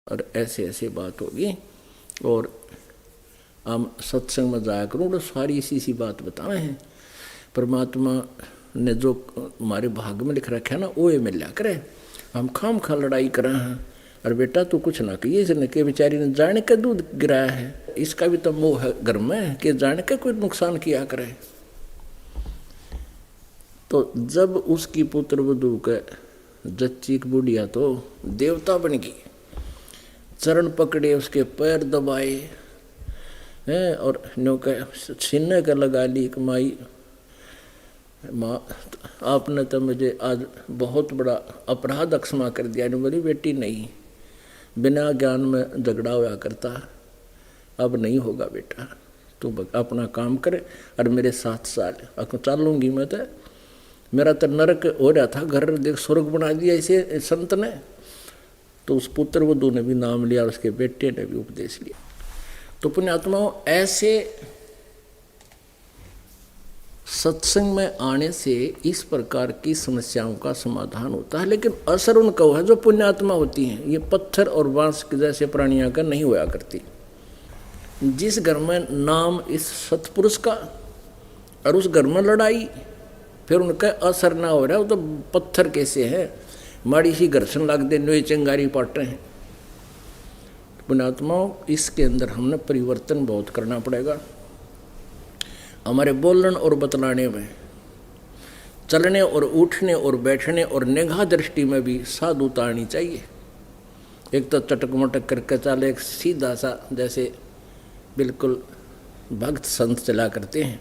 और ऐसे ऐसे बात होगी। और हम सत्संग में जाया करूँ तो सारी इसी सी बात बताए हैं। परमात्मा ने जो हमारे भाग में लिख रखा है ना वो ये मिल लिया करे। हम खाम खा लड़ाई कर रहे हैं। और बेटा तू कुछ ना कहिए, इसने के बेचारी ने जाने का दूध गिराया है, इसका भी तो मोह है घर में कि जाने का कोई नुकसान किया करे। तो जब उसकी पुत्र वधू के जच्ची की बुढ़िया तो देवता बन गई, चरण पकड़े, उसके पैर दबाए हैं और नो के सीने का लगा ली कि माई माँ आपने तो मुझे आज बहुत बड़ा अपराध क्षमा कर दिया। नहीं बोली बेटी नहीं, बिना ज्ञान में झगड़ा हुआ करता, अब नहीं होगा बेटा, तू अपना काम करे और मेरे 7 साल चलूंगी मैं। तो मेरा तो नरक हो रहा था, घर देख स्वर्ग बना दिया इसे संत ने। तो उस पुत्र वधू ने भी नाम लिया, उसके बेटे ने भी उपदेश लिया। तो पुण्यात्माओं ऐसे सत्संग में आने से इस प्रकार की समस्याओं का समाधान होता है। लेकिन असर उनका है जो पुण्यात्मा होती हैं, ये पत्थर और बांस जैसे प्राणियों का नहीं होया करती। जिस घर में नाम इस सतपुरुष का और उस घर में लड़ाई, फिर उनका असर ना हो रहा है। वो तो पत्थर कैसे है, माड़ी सी घर्षण लग दे नोई चिंगारी पाटे हैं। पुण्यात्माओं इसके अंदर हमने परिवर्तन बहुत करना पड़ेगा। हमारे बोलने और बतलाने में, चलने और उठने और बैठने और निगाह दृष्टि में भी साधुता आनी चाहिए। एक तो चटक मटक करके चले, एक सीधा सा जैसे बिल्कुल भक्त संत चला करते हैं।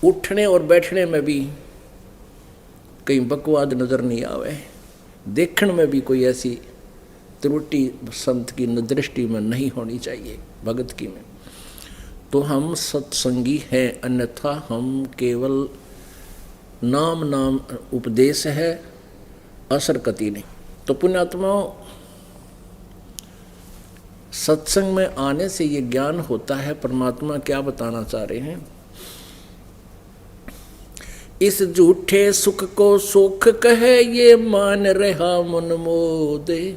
उठने और बैठने में भी कहीं बकवाद नजर नहीं आवे, देखने में भी कोई ऐसी त्रुटि संत की दृष्टि में नहीं होनी चाहिए, भगत की में। तो हम सत्संगी हैं, अन्यथा हम केवल नाम नाम उपदेश है, असर कति नहीं। तो पुण्यात्माओं सत्संग में आने से ये ज्ञान होता है परमात्मा क्या बताना चाह रहे हैं। इस झूठे सुख को सुख कहे, ये मान रहा मन मोदे।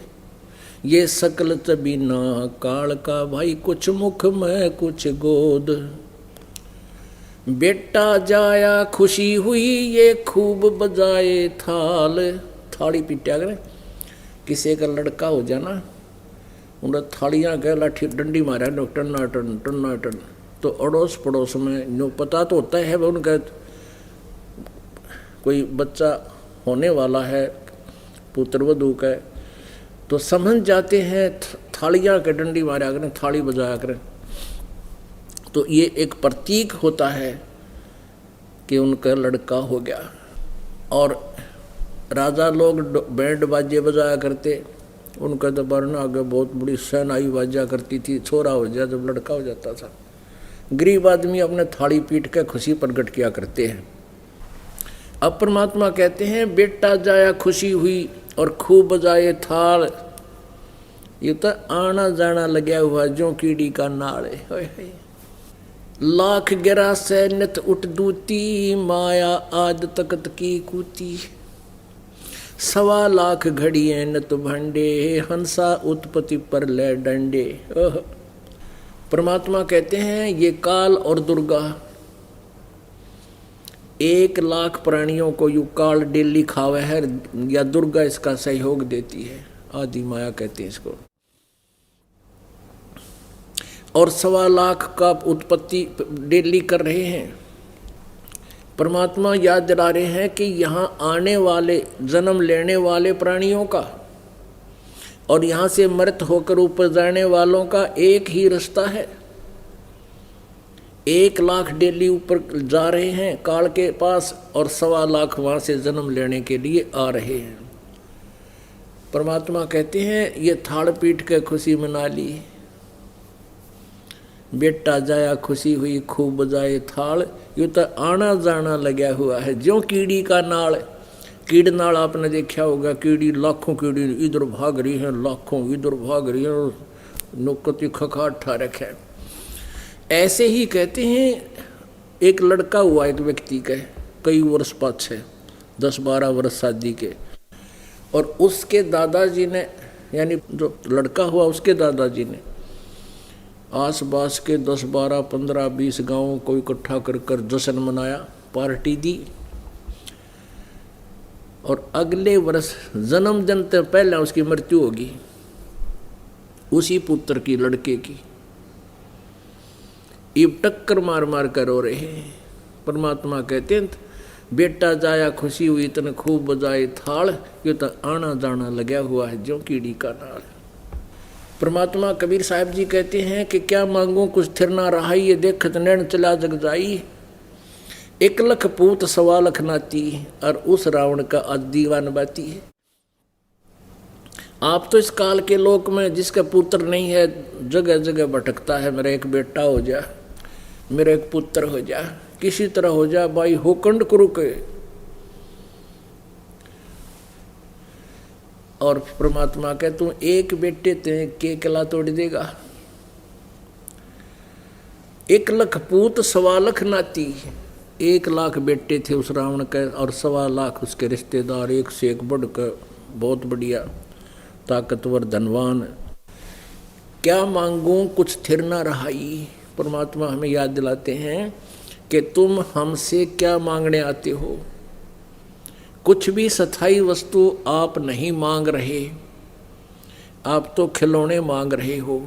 ये सकल तबीना काल का, भाई कुछ मुख में कुछ गोद। बेटा जाया खुशी हुई, ये खूब बजाए थाल। थाली पीटा करें, किसी का लड़का हो जाना उन्हें थालियाँ कह लाठी डंडी मारा टन्ना टन टन्ना टन। तो अड़ोस पड़ोस में नो पता तो होता है उनका कोई बच्चा होने वाला है पुत्र वधू का, तो समझ जाते हैं थालियाँ के डंडी मारा करें, थाली बजाया करें। तो ये एक प्रतीक होता है कि उनका लड़का हो गया। और राजा लोग बैंड बाजे बजाया करते, उनका तो वरना आगे बहुत बड़ी सेनाई बाजा करती थी, छोरा हो जाए जब लड़का हो जाता था। गरीब आदमी अपने थाली पीट के खुशी प्रकट किया करते हैं। अब परमात्मा कहते हैं बेटा जाया खुशी हुई और खूब बजाए थाल। ये तो आना जाना लगा हुआ जो कीड़ी का नाल है। लाख गिरा से नित उठ दूती, माया आद तकत की कूती। 1.25 लाख घड़िए नत भंडे, हंसा उत्पत्ति पर ले डंडे। परमात्मा कहते हैं ये काल और दुर्गा 1 लाख प्राणियों को यू काल डेली खावे है, या दुर्गा इसका सहयोग देती है, आदि माया कहते हैं इसको। और 1.25 लाख का उत्पत्ति डेली कर रहे हैं। परमात्मा याद दिला रहे हैं कि यहाँ आने वाले जन्म लेने वाले प्राणियों का और यहाँ से मृत होकर ऊपर जाने वालों का एक ही रास्ता है। 1 लाख डेली ऊपर जा रहे हैं काल के पास और 1.25 लाख वहाँ से जन्म लेने के लिए आ रहे हैं। परमात्मा कहते हैं ये थाड़ पीट के खुशी मना ली, बेटा जाया खुशी हुई खूब बजाए थाल। ये तो आना जाना लगा हुआ है जो कीड़ी का नाल। कीड़ नाल आपने देखा होगा, कीड़ी लाखों कीड़ी इधर भाग रही है, लाखों इधर भाग रही है, नुकती खखाट ठा रखे। ऐसे ही कहते हैं एक लड़का हुआ एक व्यक्ति के कई वर्ष पाछे 10-12 वर्ष शादी के, और उसके दादाजी ने यानी जो लड़का हुआ उसके दादाजी ने आस पास के 10, 12, 15, 20 गाँव को इकट्ठा कर कर जश्न मनाया, पार्टी दी। और अगले वर्ष जन्मदिन से पहले उसकी मृत्यु होगी, उसी पुत्र की, लड़के की। इब टक्कर मार मार कर रो रहे हैं। परमात्मा कहते हैं बेटा जाया खुशी हुई, इतने खूब बजाए थाल, ये तो आना जाना लगा हुआ है जो कीड़ी का नाल। परमात्मा कबीर साहब जी कहते हैं कि क्या मांगू कुछ थिर ना रहा, ये देखत नैन चला जग जाई। 1 लाख पूत 1.25 लाख नाती, और उस रावण का आज दीवान बाती है। आप तो इस काल के लोक में जिसका पुत्र नहीं है जगह जगह भटकता है, मेरा एक बेटा हो जा, मेरा एक पुत्र हो जा, किसी तरह हो जा भाई, हो कंड करो के। और परमात्मा कहे तू एक बेटे ते के कला तोड़ देगा। 1 लाख पूत 1.25 लाख नाती, 1 लाख बेटे थे उस रावण के, और 1.25 लाख उसके रिश्तेदार, एक से एक बढ़कर बहुत बढ़िया ताकतवर धनवान। क्या मांगू कुछ थिर ना रहाई। परमात्मा हमें याद दिलाते हैं कि तुम हमसे क्या मांगने आते हो। कुछ भी स्थायी वस्तु आप नहीं मांग रहे, आप तो खिलौने मांग रहे हो,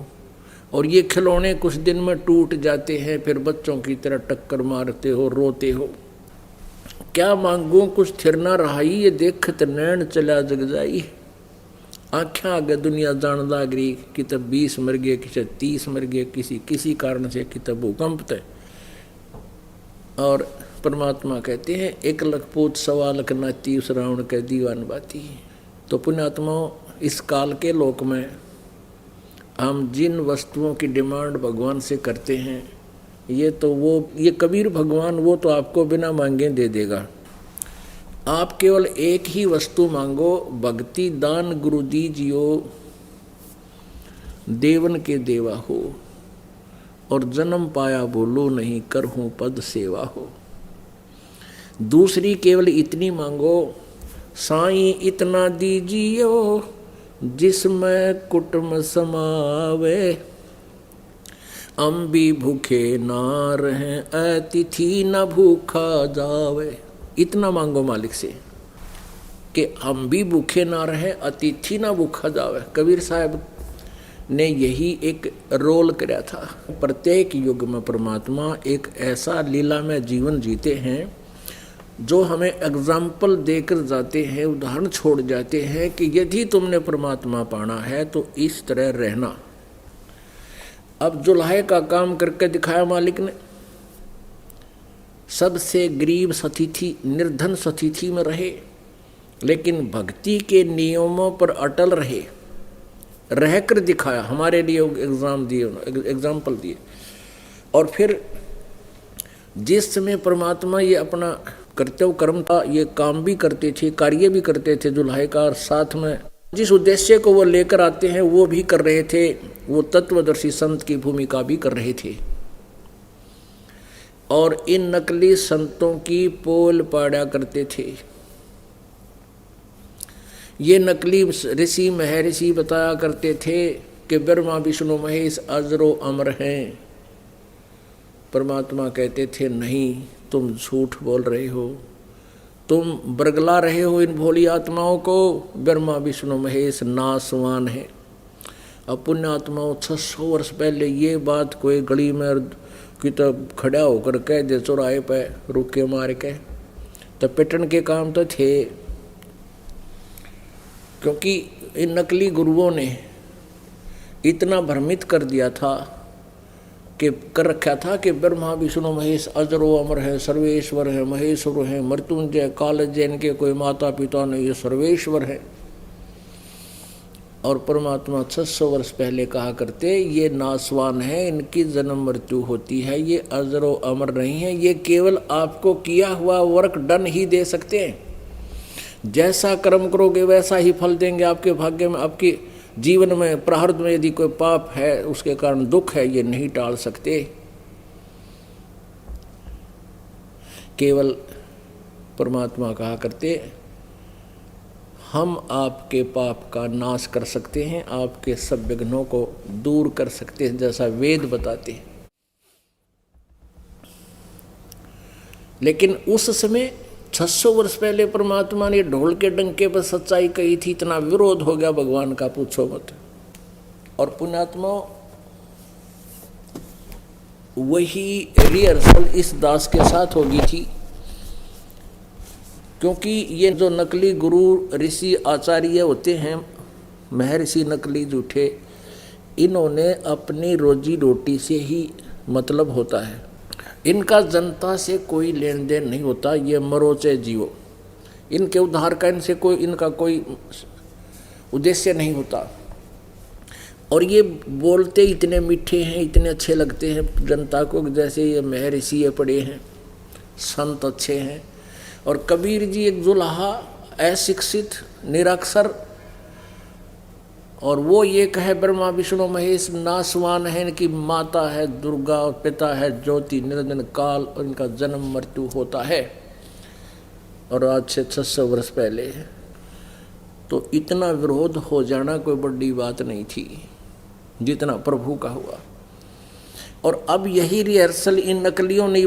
और ये खिलौने कुछ दिन में टूट जाते हैं, फिर बच्चों की तरह टक्कर मारते हो, रोते हो। क्या मांगू कुछ थिर ना रहाई, ये देखत नैन चला जग जाई। आँखें आगे दुनिया जान लाग रही कि तब 20 मर गए, किसी 30 मर गए, किसी कारण से कि तब भूकंप थे। और परमात्मा कहते हैं 1 लाख पूत 1.25 लाख नाती, उस रावण के दीवान बाती। तो पुण्यात्माओं, इस काल के लोक में हम जिन वस्तुओं की डिमांड भगवान से करते हैं, ये कबीर भगवान वो तो आपको बिना मांगे दे देगा। आप केवल एक ही वस्तु मांगो, भक्ति दान गुरु दीजियो, देवन के देवा हो, और जन्म पाया बोलो नहीं, करहूं पद सेवा हो। दूसरी केवल इतनी मांगो, साईं इतना दीजियो जिसमें कुटुंब समावे, हम भी भूखे ना रहें, अतिथि न भूखा जावे। इतना मांगो मालिक से कि हम भी भूखे ना रहें, अतिथि ना भूखा जावे। कबीर साहब ने यही एक रोल कराया था। प्रत्येक युग में परमात्मा एक ऐसा लीला में जीवन जीते हैं जो हमें एग्जाम्पल देकर जाते हैं, उदाहरण छोड़ जाते हैं कि यदि तुमने परमात्मा पाना है तो इस तरह रहना। अब जुल्हे का काम करके दिखाया मालिक ने। सबसे गरीब सतिथि, निर्धन सतिथि में रहे, लेकिन भक्ति के नियमों पर अटल रहे, रहकर दिखाया, हमारे लिए एग्जाम्पल दिए। और फिर जिस समय परमात्मा ये अपना कर्तव्य कर्म था, ये काम भी करते थे, कार्य भी करते थे जुल्हे का, और साथ में जिस उद्देश्य को वो लेकर आते हैं वो भी कर रहे थे। वो तत्वदर्शी संत की भूमिका भी कर रहे थे, और इन नकली संतों की पोल पाड़ा करते थे। ये नकली ऋषि महर्षि बताया करते थे कि ब्रह्मा विष्णु महेश अजरो अमर हैं। परमात्मा कहते थे नहीं, तुम झूठ बोल रहे हो, तुम बरगला रहे हो इन भोली आत्माओं को। ब्रह्मा विष्णु महेश नासवान है। अब पुण्य आत्माओं 600 वर्ष पहले ये बात कोई गली में कि तब खड़ा होकर कह दे चौराहे पे रुक के मार के, तब पिटन के काम तो थे। क्योंकि इन नकली गुरुओं ने इतना भ्रमित कर दिया था कि कर रखा था कि ब्रह्मा विष्णु महेश अजरो अमर है, सर्वेश्वर है, महेश्वर है, मृत्युंजय कालजय, इनके कोई माता पिता नहीं, ये सर्वेश्वर है। और परमात्मा 600 वर्ष पहले कहा करते ये नासवान है, इनकी जन्म मृत्यु होती है, ये अजरो अमर नहीं है, ये केवल आपको किया हुआ वर्क डन ही दे सकते हैं। जैसा कर्म करोगे वैसा ही फल देंगे आपके भाग्य में। आपके जीवन में प्रारब्ध में यदि कोई पाप है, उसके कारण दुख है, ये नहीं टाल सकते। केवल परमात्मा कहा करते हम आपके पाप का नाश कर सकते हैं, आपके सब विघ्नों को दूर कर सकते हैं, जैसा वेद बताते हैं। लेकिन उस समय 600 वर्ष पहले परमात्मा ने ढोल के डंके पर सच्चाई कही थी, इतना विरोध हो गया भगवान का, पूछो मत। और पुण्यात्मा, वही रिहर्सल इस दास के साथ होगी थी, क्योंकि ये जो नकली गुरु ऋषि आचार्य होते हैं, महर्षि नकली झूठे, इन्होंने अपनी रोजी रोटी से ही मतलब होता है, इनका जनता से कोई लेन देन नहीं होता। ये मरो चाहे जियो, इनके उद्धार का इनका कोई उद्देश्य नहीं होता। और ये बोलते इतने मीठे हैं, इतने अच्छे लगते हैं जनता को, जैसे ये महर्षि ये पढ़े हैं, संत अच्छे हैं। और कबीर जी एक जुलाहा, अशिक्षित, निरक्षर, और वो ये कहे ब्रह्मा विष्णु महेश नासवान है, इनकी माता है दुर्गा और पिता है ज्योति निरंजन काल, और इनका जन्म मृत्यु होता है। और आज से 600 वर्ष पहले, तो इतना विरोध हो जाना कोई बड़ी बात नहीं थी जितना प्रभु का हुआ। और अब यही रिहर्सल इन नकलियों ने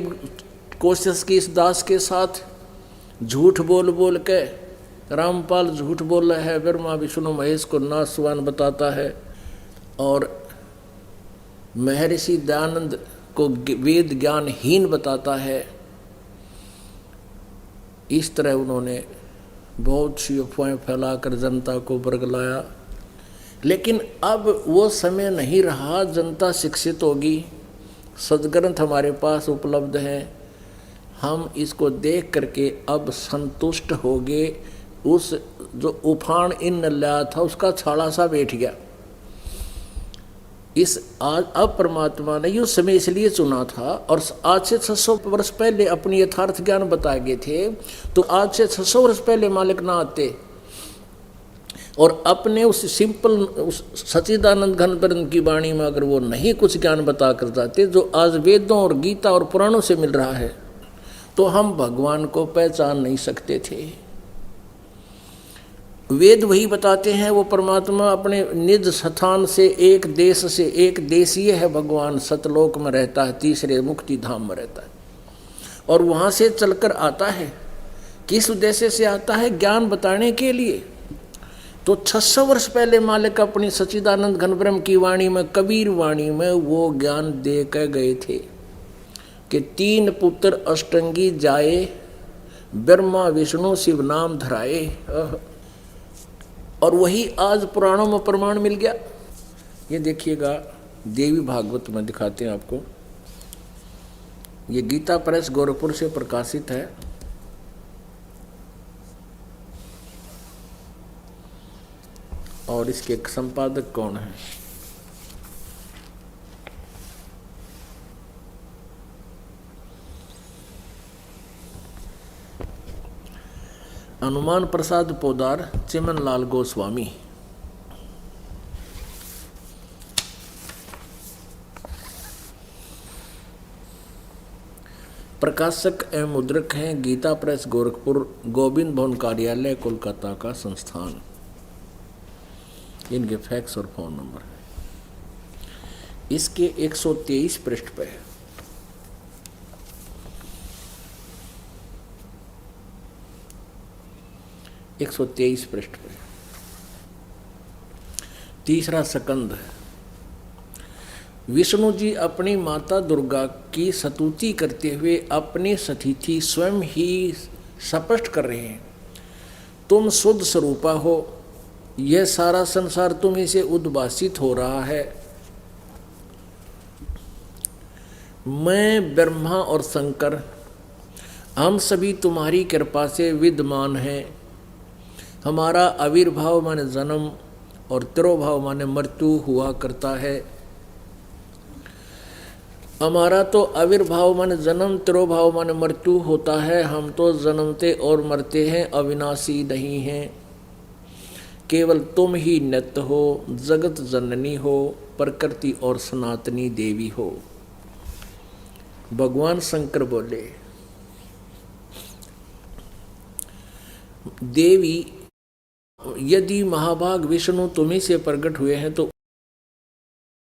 कोशिश की इस दास के साथ, झूठ बोल बोल के। रामपाल झूठ बोल रहा है, ब्रह्मा विष्णु महेश को नासवान बताता है, और महर्षि दयानंद को वेद ज्ञानहीन बताता है। इस तरह उन्होंने बहुत सी अफवाहें फैलाकर जनता को बरगलाया। लेकिन अब वो समय नहीं रहा, जनता शिक्षित होगी, सदग्रंथ हमारे पास उपलब्ध हैं, हम इसको देख करके अब संतुष्ट हो गए। उस जो उफान इन न लाया था उसका छाला सा बैठ गया। इस आज अब परमात्मा ने ये समय इसलिए चुना था, और आज से 600 वर्ष पहले अपनी यथार्थ ज्ञान बताए गए थे, तो आज से 600 वर्ष पहले मालिक ना आते और अपने उस सिंपल उस सच्चिदानंद घनब्रह्म की वाणी में अगर वो नहीं कुछ ज्ञान बता कर जाते जो आज वेदों और गीता और पुराणों से मिल रहा है, तो हम भगवान को पहचान नहीं सकते थे। वेद वही बताते हैं, वो परमात्मा अपने निज स्थान से, एक देश से, एक देशीय है भगवान, सतलोक में रहता है, तीसरे मुक्ति धाम में रहता है, और वहाँ से चलकर आता है। किस उद्देश्य से आता है? ज्ञान बताने के लिए। तो 600 वर्ष पहले मालिक अपनी सच्चिदानंद घनब्रह्म की वाणी में, कबीर वाणी में वो ज्ञान दे कर गए थे कि 3 पुत्र अष्टंगी जाए, ब्रह्मा विष्णु शिव नाम धराए। और वही आज पुराणों में प्रमाण मिल गया। ये देखिएगा, देवी भागवत में दिखाते हैं आपको। ये गीता प्रेस गोरखपुर से प्रकाशित है। और इसके संपादक कौन है? हनुमान प्रसाद पोदार, चिमन लाल गोस्वामी। प्रकाशक एवं मुद्रक हैं गीता प्रेस गोरखपुर, गोविंद भवन कार्यालय कोलकाता का संस्थान। इनके फैक्स और फोन नंबर है। इसके 123 पृष्ठ पे है। एक 123 पृष्ठ पे तीसरा स्कंद है। विष्णु जी अपनी माता दुर्गा की स्तुति करते हुए अपनी स्थिति स्वयं ही स्पष्ट कर रहे हैं। तुम शुद्ध स्वरूपा हो, यह सारा संसार तुम्हीं से उद्भासित हो रहा है। मैं ब्रह्मा और शंकर, हम सभी तुम्हारी कृपा से विद्यमान हैं। हमारा आविर्भाव माने जन्म और तिरोभाव माने मृत्यु हुआ करता है। हमारा तो आविर्भाव माने जन्म, तिरोभाव माने मृत्यु होता है। हम तो जन्मते और मरते हैं, अविनाशी नहीं हैं। केवल तुम ही नित्य हो, जगत जननी हो, प्रकृति और सनातनी देवी हो। भगवान शंकर बोले, देवी यदि महाभाग विष्णु तुम्ही से प्रकट हुए हैं तो